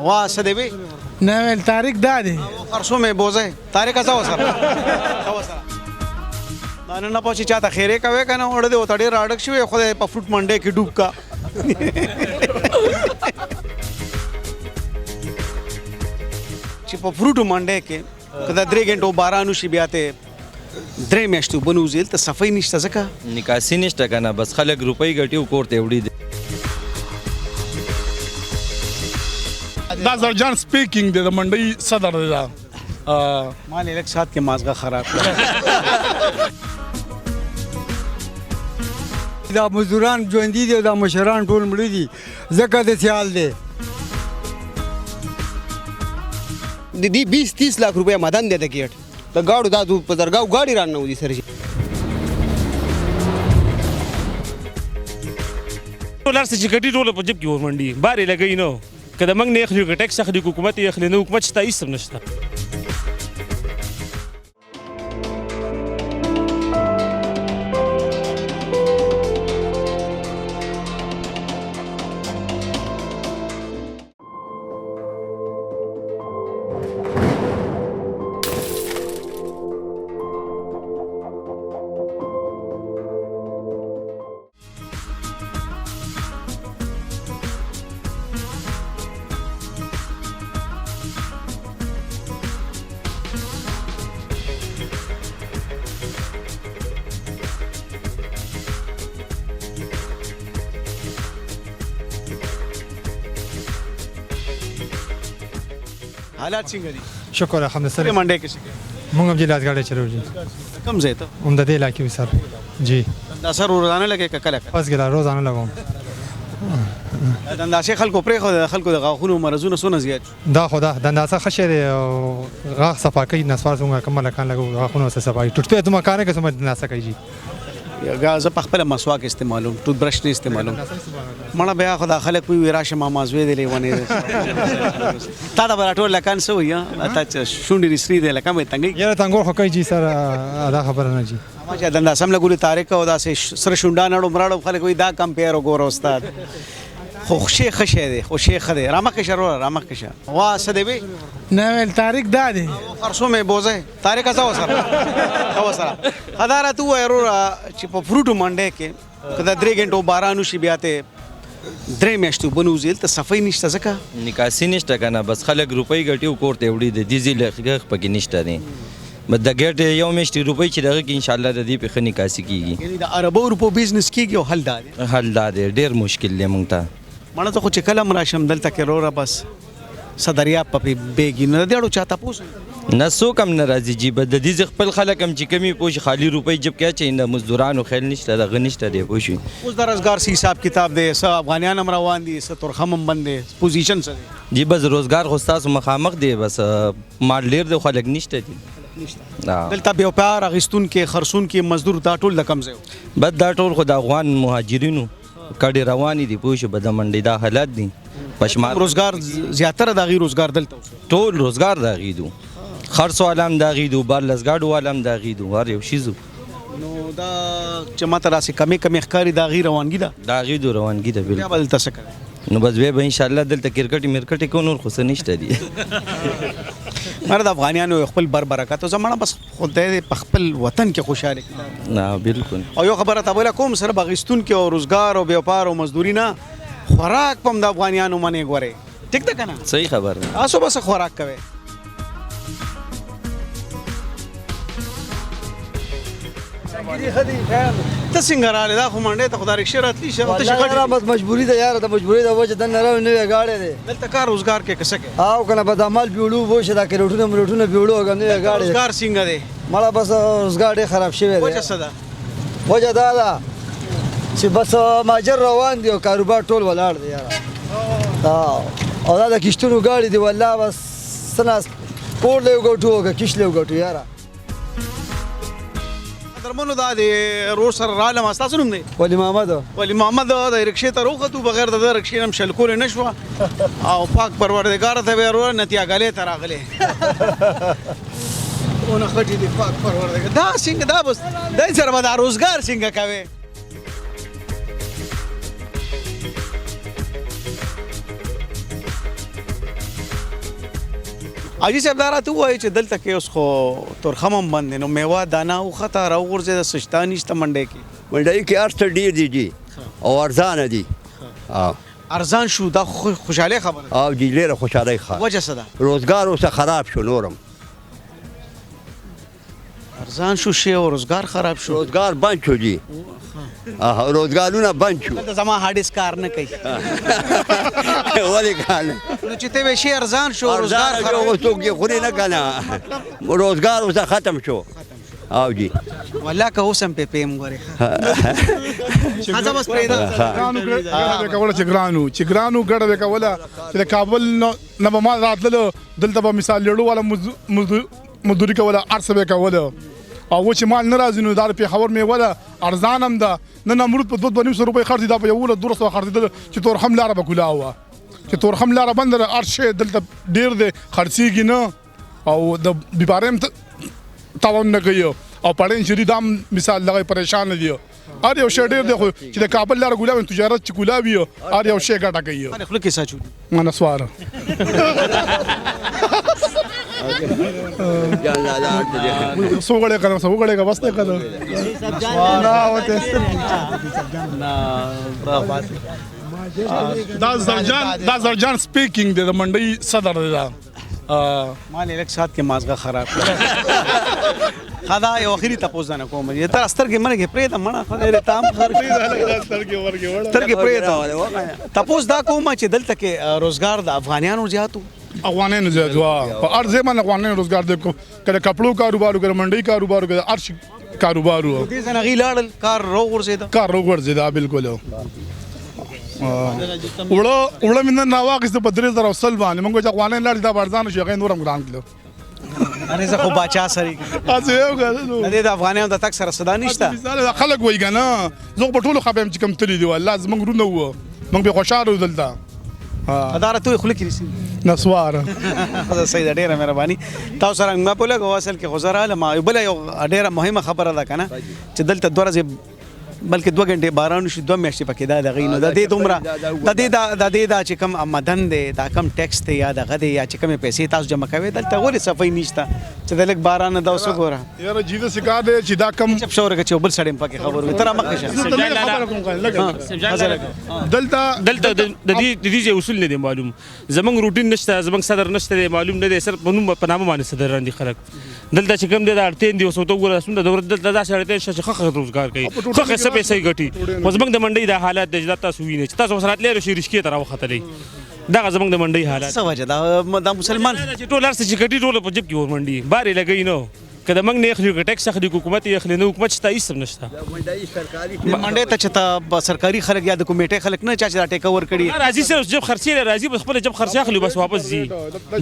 وا سدوی نه تاریخ دادی خرصو مې بوزه تاریخ څه وسره نه پوهچې چاته خیره کوي کنه وړه دې وتړې راډک شوی خدای په فروټ منډه کې ډوب کا چې په فروټ منډه کې کله 3 غنټو بارانو شي بیا ته 3 میاشتو بنوزل ته صفای نشته ځکه نکاسی نشته کنه بس خلک روپۍ ګټي او کوړته وړي دي دا زرجان سپیکینګ دی د منډي صدر دی دا مال الک سات کې مازغه خراب دا مزدوران ژوندي دي دا مشران ټول مړي دي ځکه د سیال دی د دې 20-30 लाख रुपए مدن دی د گیټ د گاډو دا په درگاو گاډي رانه ودی سره ټولر چې ګټي ټول په جيب کې ورمنډي بارې لګي نو کله موږ نه اخلي ټیکس اخلي حکومت یې اخلي نو حکومت شته هیڅ نشته حالات څنګه دي شکر الحمدلله سره منډه کې څه مونږ هم جلاس गाड़ी چلو جی کم ځای ته عمدہ دې علاقې وي سر جی دا سر روزانه لګي کله پس ګلا روزانه لګوم دا انداسه خلکو پرې خو خلکو د غاخونو مرزونه سونه زیات دا خدا د اندازه خشه دی غاخ صفا کوي نسوار څنګه کومه کان لګو غاخونو سره صفای ټوټه ته مکانه کې سم ناسه کوي جی غاز په خپل مسواک استعمالوم ټوت برش نه استعمالوم مړه بیا خدا خلک وی راشه ما مازوي دی لیونه تا دا براټول لکان سو یا تا شونډې رسري دی لکه مې تنګي یاره تنګور خو کوي جی سر دا خبره نه جی ما چې دنده سم لګولې تاریخ او دا سره شونډا نړو مراړو خلک وی دا کمپیر وګور استاد خو شیخ شه دی خو شیخ دی رامخ شرو رامخ شه وا سدوی نه تاریخ دادی خرصو مې بوزه تاریخ څه وسره حضرت وای چې په فروټ منډه کې کله 3 غنټو بارانو شي بیا ته 3 میاشتو بنوزل ته صفای نشته ځکه نکاسی نشته کنه بس خلک روپۍ ګټي او کوړته وړي دي دیزي لخ پکې نشته دي بس د ګټ یو میاشتې روپۍ چې دغه کې ان شاء الله د دې په نکاسی کیږي یعنی د عربو روپو بزنس کیږي او حل دا ډیر مشکل دی مونږ ته مړه ته خو چې کله مراشم دلته کې رورا بس صدریا په بیګی نه دیړو چاته پوس نه سو کم ناراضي جی بد د دې خپل خلک هم چې کمی پوش خالی روپۍ جب کې چې د مزدورانو خیل نشته د غنښت دی پوشي اوس د روزګار سی حساب کتاب دی س افغانیان هم روان دي س ترخم بند دي پوزیشن څه جی بس روزګار خو تاسو مخامخ دی بس مال لیر د خلک نشته دي دلته بیا پیار اغستون کې خرصون کې مزدور دا ټول د کم ځای بد دا ټول خو د افغان مهاجرینو کډي رواني دي پوښ بد منډي دا حالت دي پښمار روزګار زیاتره د غیر روزګار دلته ټول روزګار دا غیدو خرڅ عالم دا غیدو بار لزګاډو عالم دا غیدو هر یو شیزو نو دا چې ماته راسي کمی ښکاری دا غیر روانګي دا غیدو روانګي ده بیا بل تاسو کوي نو بس به ان شاء الله دلته کرکټي کو نور خو نشته دي مرد افغانانو خپل برکت او زمانہ بس خدای په خپل وطن کې خوشاله نه بالکل او یو خبره تاسو کوم سره بغستون کې او روزګار او بیاپار او مزدوري نه خوراک پم د افغانانو منې غوړي ټیک ده کنه صحیح خبر تاسو بس خوراک کوي ته څنګه رااله دا خو منډه ته خدای رښتیا راتلی شه ته والله بس مجبوری ده یار د مجبوری د وجه د نه راو نه غاړې ده دلته کار روزګار کې کسه کې او کنه په دمال بیولو وو شه دا کروټونه بیولو غنه غاړې روزګار څنګه ده مړه بس روزګار ډېر خراب شوی دی وجه څه ده وجه دا ده چې بس ماجر روان دی او کاروبار ټول ولاړ دی یار او دا د کشتونو غاړې دی والله بس سناس پور له غټو کښ له غټو یار درمنو دا د روز سره رالم تاسو نوم دی ولی محمد د رکشې ته روخته بغیر د رکشې نم شل کول نشو او پاک پروردگار ته ورور نتیا غلې تر غلې اون خټې دی پاک پروردگار دا څنګه دا بس دای سره به دا روزګار څنګه کوي اجي صاحب دا راته وایي چې دلته کې اوس خو تورخم هم بند دی نو میوه دانه وخته راوغورځېده سشته نشته منډی کې منډی کې هر څه ډېر دي جی او ارزانه دي ارزان شو دا خوشحالي خبره ده او جی ډېره خوشحالۍ ښه وجه څه ده روزګار اوسه خراب شو نورم ارزان شو شی او روزګار خراب شو روزګار بند شو جی روزګارونه بند شو دلته زما هاډیس کار نه کوي ولې کار نه نو چې ته وایې شی ارزان شو روزګار ارزانه شو خراب اوس څوک یې خوري نه که نه روزګار اوسه ختم شو او جی والله که اوس هم پې پیم ګورې ښځه بس پرېږده چې ګرانو ګډه به کوله چې د کابل نه به مال راتللو دلته به مثال لړو والا مزدوري کوله هر څه به کوله او و چې مال نه راځي نو دا د پېښور میوه ده ارزان هم ده نن امرود په 200 روپۍ خرڅېږي دا په 1200 خرڅېدل چې تورخم لاره به کولاو وه چې تورخم لاره بنده ده هر شی دلته ډېر دی خرڅېږي نه او د بیمارۍ هم تاوان نه کوي او پړین شری دام مثال لغه پریشان دي هر یو شی ډېر دی خو چې د کابل لاره ګولاو تجارت چې ګولاوي هر یو شی ګټه کوي مانه خپل کې ساچو منسوار سوغړې کا واسطه کړه دا زرجان سپیکینګ دی د منډي صدر دی دا مال الک سات کې مازغه خراب خدا یو اخیری تاسو نه کوم چې تر سترګې منګه پرې د مړه خدای تام خر سترګې پرې تاسو دا کوم چې دلته کې روزګار د افغانانو زیاتو افغانانو زیاتو په ارزه باندې افغانانو روزګار دی کله کپړو کاروبار کړه منډي کاروبار کړه ارش کاروبار دې څنګه غیلاړل کار رو ورزیدا بالکل وړه من نه واغسته په 3000 وسل باندې موږ چې افغانان لړ دا بارزان شي غین نورم ګران کړو اره زه خو باچا سره اځه یو غواړم د افغانانو د تک سره صدا نشته مثال خلک وای کنه زه په ټولو خبرم چې کم تللی دی والله زمونږ رونه وو موږ به خوشاله ودلته اداره ته خلک رسي نسوار خدا سید ډیره مهرباني تاسو سره ما په لګو اصل کې غزر عالم بل یو ډیره مهمه خبره ده کنه چې دلته دوه ورځې بلکې 2 غنټې باران شي 2 میاشتې پکې دا غینو د دې دومره د دې دا چې کم آمدن دی دا کم ټیکس دی یا دغه دی یا چې کم پیسې تاسو جمع کوي دلته ولې صفای نشته چې د لګ باران دا اوس ګوره یاره جیده سکا دی چې دا کم چپ شوره چې بل سړی پکې خبر وي تر مخه شه دلته د دې اصول نه دي معلوم زمنګ روټین نشته زمنګ صدر نشته معلوم نه دي صرف په نامه باندې صدران دي خلک دلته چې کم دي دا اړتین دي اوس ته ګوره سم د دلته دا اړتین شې خخ روزګار کوي خخ څه پیسې ګټي اوس موږ د منډي د حالات د تاسو وینئ چې تاسو سره تللی شي رشکې ته راوختلې دا زموږ د منډي حالات څه وجه دا مسلمان چې ټول هر څه چې ګټي ټول په جیب کې ور منډي بارې لګي نو کله موږ نه اخلي ټیکس اخلي حکومت یې اخلي نو حکومت شته هیڅ نشته منډي ته چې سرکاري خلک یا د کمیټې خلک نه چا چې ټیک اور کړي راځي صرف جب خرچي راځي بس خپل جب خرچي اخلي بس واپس ځي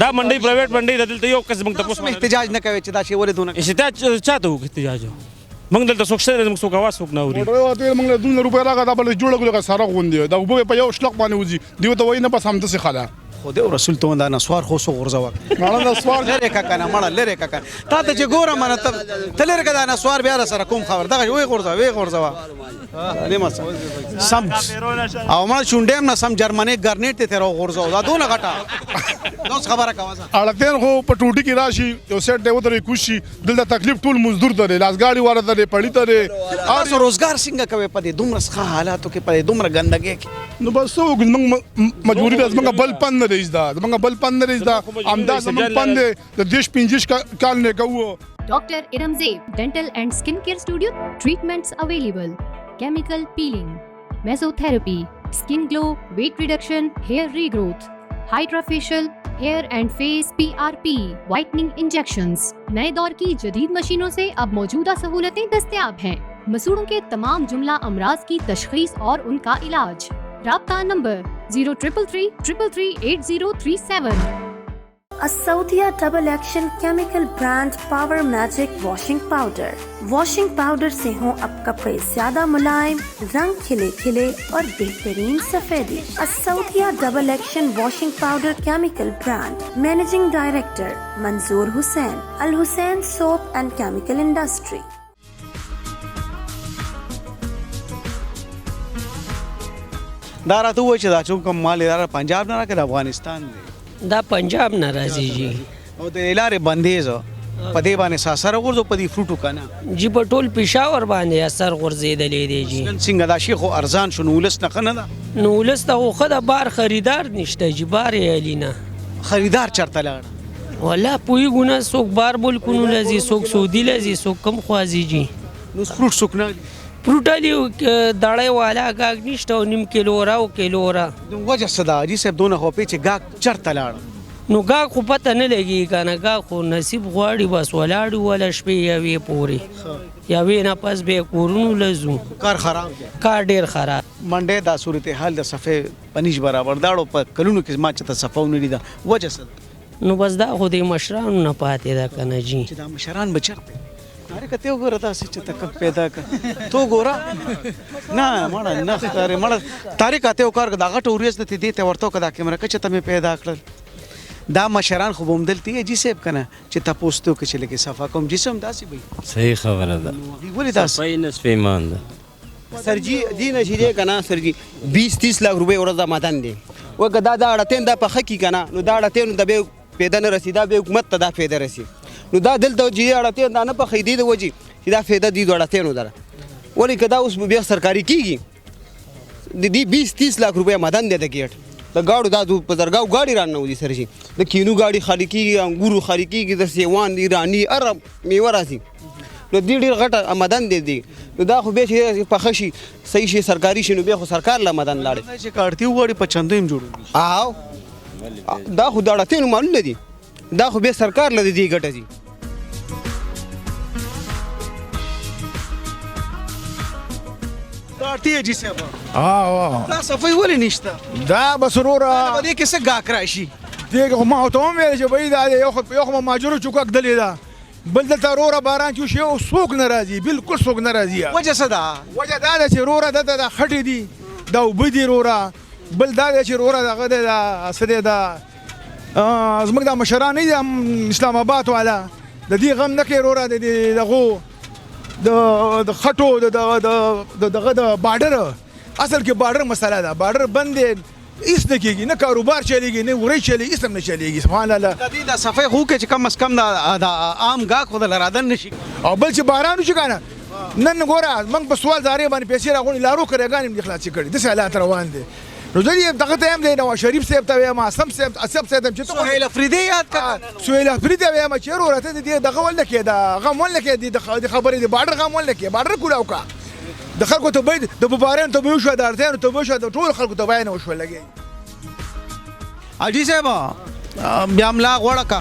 دا منډي پرایویټ منډي دلته یو کس موږ تاسو احتجاج نه کوي چې دا شی ولې دونه احتجاج چاته وکړي احتجاج موږ دلته څوک شته موږ څوک आवाज څوک نه اوري موږ 2 روپیا راغی دا بل جوړه سره غوندي دا وبو په یو شلق باندې وځي دیو ته وای نه بس هم د څه خلا خدای او رسول ته دا نسوار خو سو غرزوا مړه نسوار لره کا کنه مړه لره کا کنه تا ته چې ګوره منه ته تلره کا دا نسوار بیا سره کوم خبر دغه وی غرزوا نیمه سم او ما شونډم نه سم جرمني ګرنیټ ته راو غرزوا دا دونه غټه نو خبره کاوه اړتین خو په ټوټي کې راشي یو سیټ دی ودرې کوشي دلته تکلیف ټول مزدور درې لاسګاړي واره درې پړی درې تاسو روزګار څنګه کوي په دې دومره ښه حالاتو کې په دې دومره ګندګي کې نو بس موږ مجبوری ده موږ بل پند نه رئیس ده موږ بل پند نه رئیس ده امدا موږ پند د دیش 25 کال نه کوو Dr. Iramzeeb Dental and Skin Care Studio. Treatments available: chemical peeling, mesotherapy, skin glow, weight reduction, hair regrowth, hydrofacial, hair and face PRP, whitening injections. नए दौर की जदीद मशीनों से अब मौजूदा सहूलतें दस्तयाब हैं। मसूड़ों के तमाम जुमला अमराज की तशखीस और उनका इलाज। राब्ता नंबर 0333338037। Asaudia Double Action Chemical Brand Power Magic Washing Powder. Washing powder से हों अब कपड़े ज्यादा मुलायम, रंग खिले खिले और बेहतरीन सफेदी। असौदिया double action washing powder chemical brand. Managing director Manzoor Hussain, Al Hussain soap and chemical industry. دا راته وای چې دا چې کوم مال اداره پنجاب نه راکړه افغانستان دی دا پنجاب ناراضي جی او د لارې بندیز په دې باندې ساسره ورځو په دې فروټو کنه جی په ټول پېښور باندې اثر غورځېدلی دی جی نن څنګه دا شي خو ارزان شو نو ولس نه ښه نه ده نو ولس ته خو ښه ده بار خریدار نشته جی بار یې علي نه خریدار چرته لاړ والله پوهېږو نه څوک بار ملکونو له ځي څوک سعودي له ځي څوک کم خوا ځي جی نو فروټ څوک نه فروټ علي دړی والا ګاګ نشته او نیم کیلو را او کیلو را نو وجه څه ده حاجي صاحب دونه خو پې چې ګاګ چرته لاړ نو ګاګ خو پته نه لګي که نه ګاګ خو نصیب غواړي بس ولاړ وله شپې یوې پورې یوې نه پس بیا کورونو له ځو کار خراب کار ډېر خراب منډې دا صورتحال د صفې پنیش برابر داړو په کلونو کې ما چېته صفه ونه لیده وجه څه ده نو بس دا خو د مشرانو نه پاتې ده که نه جي چې دا مشران به چېرته نارې که ته وګوره داسې چې تکک پیدا کړه تو ګوره نه مړه نه ښکارې مړه طارق ته یو کار دا غټه وریځ ده دې ته ورته وکړه دا کیمره که چې ته مې پیدا کړل دا مشران خو به همدلته یې جي صاحب که نه چې تپوس ته وکړې چې لکه صفا کوم جسم داسې به صحیح خبره ده ولې داسې صفائی نصف ایمان ده سر جی دین چې دی کنه سر جی 20-30 लाख रुपए ورځ مدن دی وګه دا اړتین دا په خکی کنه نو دا اړتین د به پیدا نه رسیدا به حکومت ته دا پیدا رسی نو دا دلته جی اړتین دا نه په خیدی د وجي چې دا پیدا دی اړتین ودره ولی کدا اوس بیا سرکاري کیږي د دې 20-30 लाख रुपए مدن دی د گیټ د گاډو دا په درگاو گاډي رانه ودي سر جی د کینو گاډي خالي کیږي انګورو خالي کیږي د سیوان ایرانی عرب میوه راځي نو دې ډېر غټه آمدن دی نو دا خو بیا چې پخه شي صحیح شي سرکاري شي نو بیا خو سرکار له آمدن لاړې چې کاړتي وغواړي په چندو هم جوړوي او دا خو د اړتینو مالونه دي دا خو بیا سرکار له دې ګټه دي کاړتي جي صاحب دا صفای ولې نشته دا بس وروره په دې کې څه ګاک راشي دې خو ما ته هم ویل چې بای دا یو خو ماجرو چوکک دلې ده بل دلته وروره باران چې وشي او څوک نه راځي بالکل څوک نه راځي وجه څه ده وجه دا ده چې وروره دلته دا خټې دي دا اوبه دي وروره بل دا دی چې وروره دغه دی دا څه دی دا زموږ دا مشران نه دي اسلام آباد والا د دې غم نه کوي وروره د دغو د خټو دغه د بارډر اصل کې بارډر مسله ده بارډر بند دی هیڅ نه کېږي نه کاروبار چلېږي نه وری چلېږي هیڅ هم نه چلېږي سبحان الله د دې د صفای خو کې چې کم از کم د عام ګاک خو د لرادن نشي او بل چې باران وشي که نه نن ګوره موږ په سوال زارې باندې پیسې راغونډې لارو کرېګانې هم دې خلاصې کړي داسې حالات روان دي نو زه دې دغه ته هم دی نواز شریف صاحب ته وایم اسم صاحب اسب صاحب چې سهیل افریدي یاد کړه سهیل افریدي وایم چې وروره ته دې دغه ول نه کې دا غم ول نه کې د خبرې د بارډر غم ول نه کې بارډر کولاو کا د خلکو ته باید د بباران ته به شو د ارتيانو ته به شو د ټول خلکو ته باید وشو لګي حاجي صاحب بیا ملا غوړه کا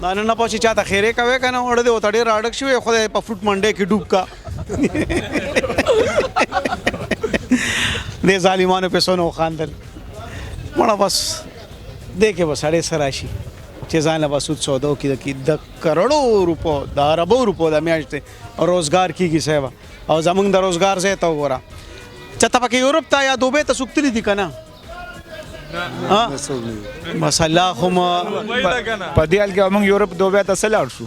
دا نه پوښي چاته خیره کوي کنه وړه دی وتړي راډک شوی خدای په فروټ منډه کې ډوب کا دې ظالمانو په سونو خاندل مړه بس دې کې بس اړې سراشي چې ځان له بسود سودو کې د کروڑو روپو د اربو روپو د میاشتې روزګار کیږي صاحب او زمونږ د روزګار ځای ته وګوره چته پکې یورپ ته یا دوبه ته سوکتلی دي کنه بس الله خو ما په دې حال کې موږ یورپ دوبه ته سلاړ شو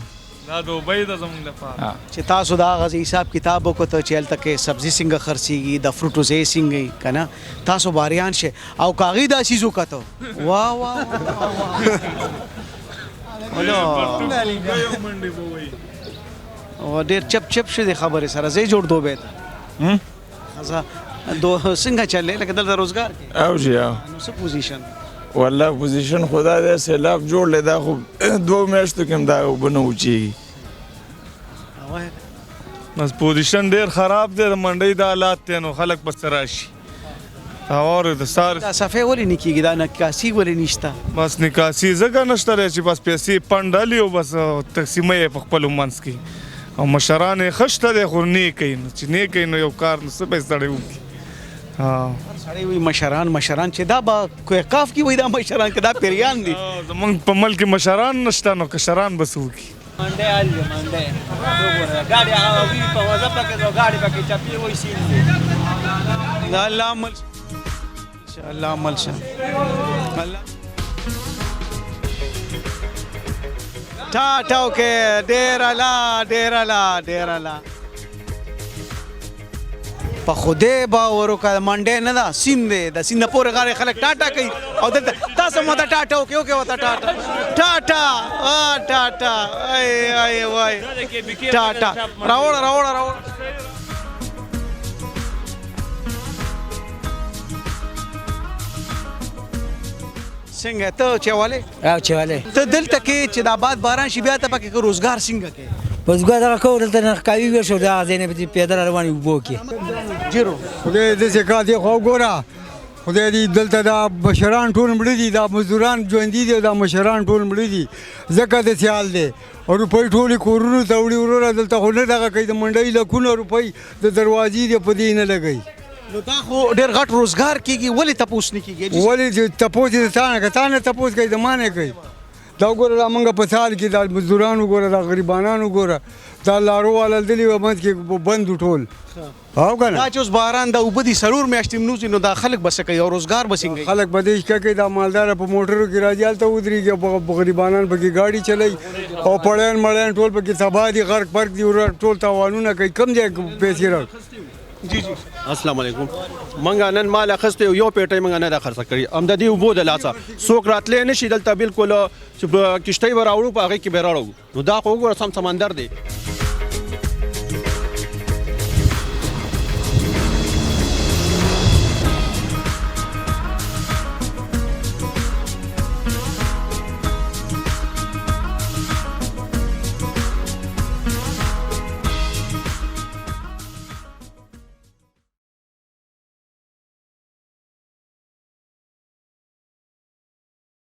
دا دوبه د زمونږ لپاره چې تاسو دا غزي حساب کتاب وکړو چې هلته کې سبزي څنګه خرڅيږي د فروټو ځای څنګه کنه تاسو باریان شه او کاغی دا شیزو کته واه واه ولو او ډېر چپ شه د خبره سره زې جوړ دوبه ته خزا دو څنګه چلې لکه دلته روزګار کې او جی او نو څه پوزیشن والله پوزیشن خدا دې سیلاب جوړ لیدا خو 2 میاشتو کې دا وبنوچی بس پوزیشن ډیر خراب دی د منډي د حالات ته نو خلک بس راشي اور د سار دا صفه ولې نکیږي دا نکاسي ولې نشته بس نکاسي زګه نشته چې بس پیسې پندالي او بس تقسیمې په خپل منځ کې او مشران خشته د خورنی کین چې نه کین یو کار نو څه پیسې تړي سړی وي مشران چې دا به کوی قاف کې وي دا مشران کې دا پیریان دي زمونږ په ملک مشران نشته نو کشران بس وکي منډه علي منډه ګاډي هغه وی په وځه پکې نو ګاډي پکې چپی وای شي دا الله عمل ان شاء الله عمل شه الله ټاټاو کې ډیر الا په خدای باور وکړه منډی نه ده سیند دی د سیند نه پورې غاړې خلک ټاټا کوي او دلته تاسو هم ورته ټاټا وکړئ ورته ټاټا ټاټا ټاټا ای وای ټاټا راوړه څنګه ته چواله ته دلته کې چې د آباد باران شي بیا ته پکې روزګار څنګه کې بزګر دا کو دلته نه کاوی وې شو دا زینې په پیدل رواني وبو کې جیرو خدای دې څخه دې خو ګورا خدای دې دلته دا مشران ټول مړي دي دا مزدوران ژوند دي دا مشران ټول مړي دي زکه د سیال دي او روپۍ ټولې کورونو ته وړي وروره دلته خو نه دغه کوي د منډۍ لکونه روپۍ د دروازې دې په دې نه لګي نو دا خو ډېر غټ روزګار کېږي ولې تپوس نه کېږي ولې چې تپوس دې تانه تپوس کوي د مانه کوي دا وګوره دا موږ په سال کې دا مزدوران وګوره دا غریبانان وګوره دا لارو والا دلی و منځ کې بند ټول او کنه دا چې اوس باران دا اوبه دي سرور میاشتې منوځي نو دا خلک بس کوي او روزګار به څنګه خلک به دې کوي دا مالدار په موټرو کې راځي هلته ودرېږي غریبانان پکې گاډي چلوي او پړیان مړیان ټول پکې تباه دي غرق برق دي ټول تاوانونه کوي کم ځای پیسې راک جی السلام علیکم منګه نن مال اخسته یو پیټه منګه نه خرڅ کړی امدادي وبو د لاسه څوک راتلې نشي دلته بالکل چې کشتۍ وراوړو په هغه کې به راړو نو دا خو وګوره سم سمندر دی